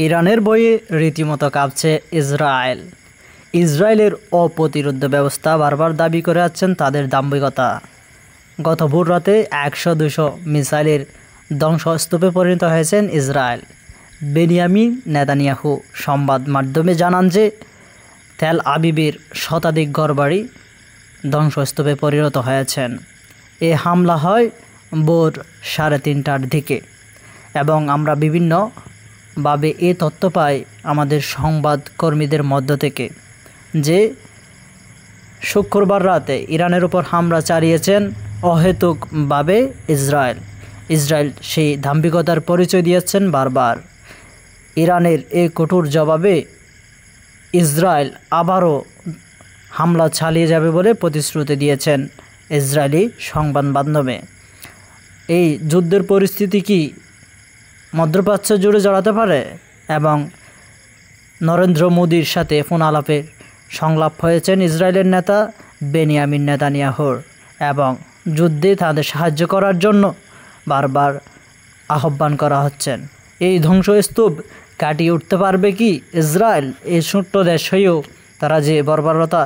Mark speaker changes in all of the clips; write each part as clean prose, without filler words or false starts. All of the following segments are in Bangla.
Speaker 1: ইরানের বইয়ে রীতিমতো কাঁপছে ইসরায়েল। ইসরায়েলের অপ্রতিরোধ্য ব্যবস্থা বারবার দাবি করে যাচ্ছেন তাদের দাম্ভিকতা। গত ভোর রাতে 100-200 মিসাইলের ধ্বংসস্তূপে পরিণত হয়েছেন ইসরায়েল। বেনিয়ামিন নেতানিয়াহু সংবাদ মাধ্যমে জানান যে তেল আবিবের শতাধিক ঘরবাড়ি ধ্বংসস্তূপে পরিণত হয়েছেন। এ হামলা হয় ভোর 3:30টার দিকে এবং আমরা বিভিন্নভাবে এ তথ্য পাই আমাদের সংবাদকর্মীদের মধ্য থেকে যে শুক্রবার রাতে ইরানের উপর হামলা চালিয়েছেন অহেতুকভাবে ইসরায়েল সেই দাম্ভিকতার পরিচয় দিয়েছেন বারবার। ইরানের এই কঠোর জবাবে ইসরায়েল আবারও হামলা চালিয়ে যাবে বলে প্রতিশ্রুতি দিয়েছেন ইসরায়েলি সংবাদ মাধ্যমে। এই যুদ্ধের পরিস্থিতি কি মধ্যপ্রাচ্য জুড়ে জড়াতে পারে এবং নরেন্দ্র মোদির সাথে ফোন আলাপের সংলাপ হয়েছেন ইসরায়েলের নেতা বেনিয়ামিন নেতানিয়াহুর এবং যুদ্ধে তাদের সাহায্য করার জন্য বারবার আহ্বান করা হচ্ছেন। এই ধ্বংসস্তূপ কাটিয়ে উঠতে পারবে কি ইসরায়েল? এই ছোট্ট দেশ হয়েও তারা যে বর্বরতা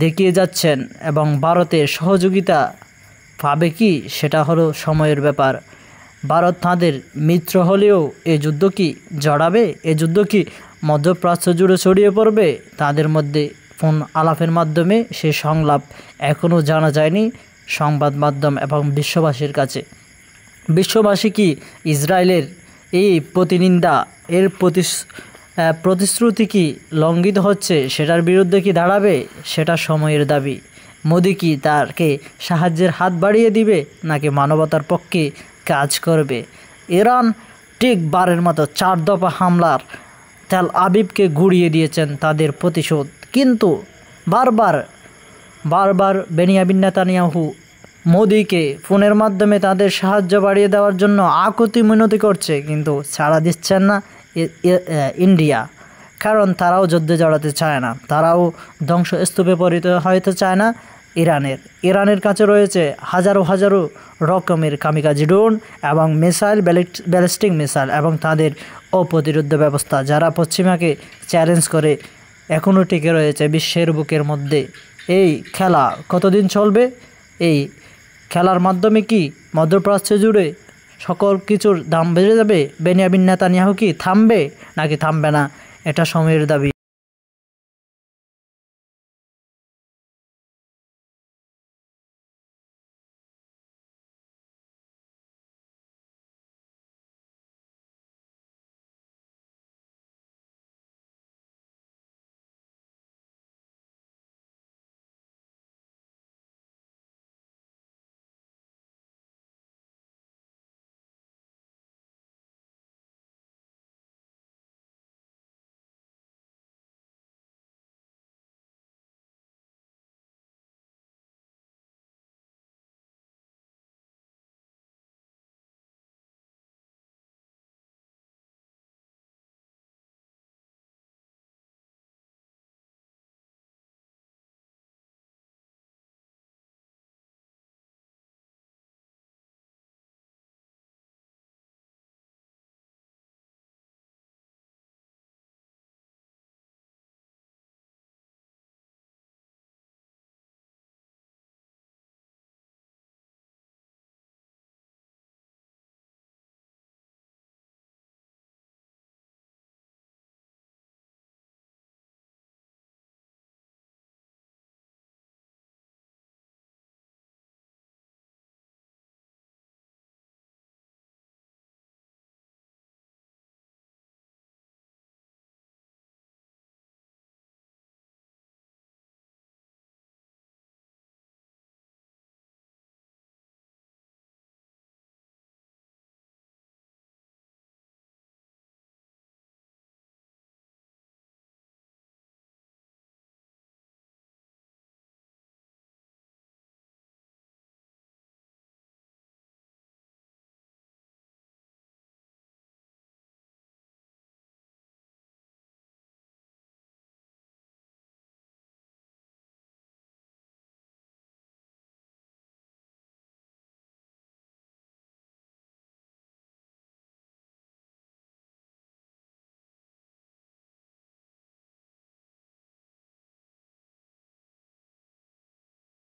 Speaker 1: দেখিয়ে যাচ্ছেন এবং ভারতের সহযোগিতা পাবে কি সেটা হলো সময়ের ব্যাপার। ভারত তাদের মিত্র হলেও এই যুদ্ধ কি জড়াবে? এই যুদ্ধ কি মধ্যপ্রাচ্য জুড়ে ছড়িয়ে পড়বে? তাদের মধ্যে ফোন আলাপের মাধ্যমে সে সংলাপ এখনও জানা যায়নি সংবাদ মাধ্যম এবং বিশ্ববাসীর কাছে। বিশ্ববাসী কি ইসরায়েলের এই প্রতিনিন্দা এর প্রতিশ্রুতি কি লঙ্ঘিত হচ্ছে সেটার বিরুদ্ধে কি দাঁড়াবে? সেটা সময়ের দাবি। মোদি কি তাকে সাহায্যের হাত বাড়িয়ে দিবে নাকি মানবতার পক্ষে কাজ করবে? ইরান ঠিক বারের মতো 4 দফা হামলার তেল আবিবকে গুড়িয়ে দিয়েছেন তাদের প্রতিশোধ, কিন্তু বারবার বেনিয়ামিন নেতানিয়াহু মোদিকে ফোনের মাধ্যমে তাদের সাহায্য বাড়িয়ে দেওয়ার জন্য আকুতি মিনতি করছে, কিন্তু ছাড়া দিচ্ছেন না ইন্ডিয়া। কারণ তারাও যুদ্ধে জড়াতে চায় না, তারাও ধ্বংসস্তূপে পরিণত হতে চায় না ইরানের কাছে রয়েছে হাজারো রকমের কামিকাজি ড্রোন এবং মিসাইল, ব্যালিস্টিক মিসাইল এবং তাদের অপ্রতিরোধ্য ব্যবস্থা, যারা পশ্চিমাকে চ্যালেঞ্জ করে এখনও টিকে রয়েছে বিশ্বের বুকের মধ্যে। এই খেলা কতদিন চলবে? এই খেলার মাধ্যমে কি মধ্যপ্রাচ্য জুড়ে সকল কিছুর দাম বেড়ে যাবে? বেনিয়ামিন নেতানিয়াহু কি থামবে নাকি থামবে না? এটা সময়ের দাবি।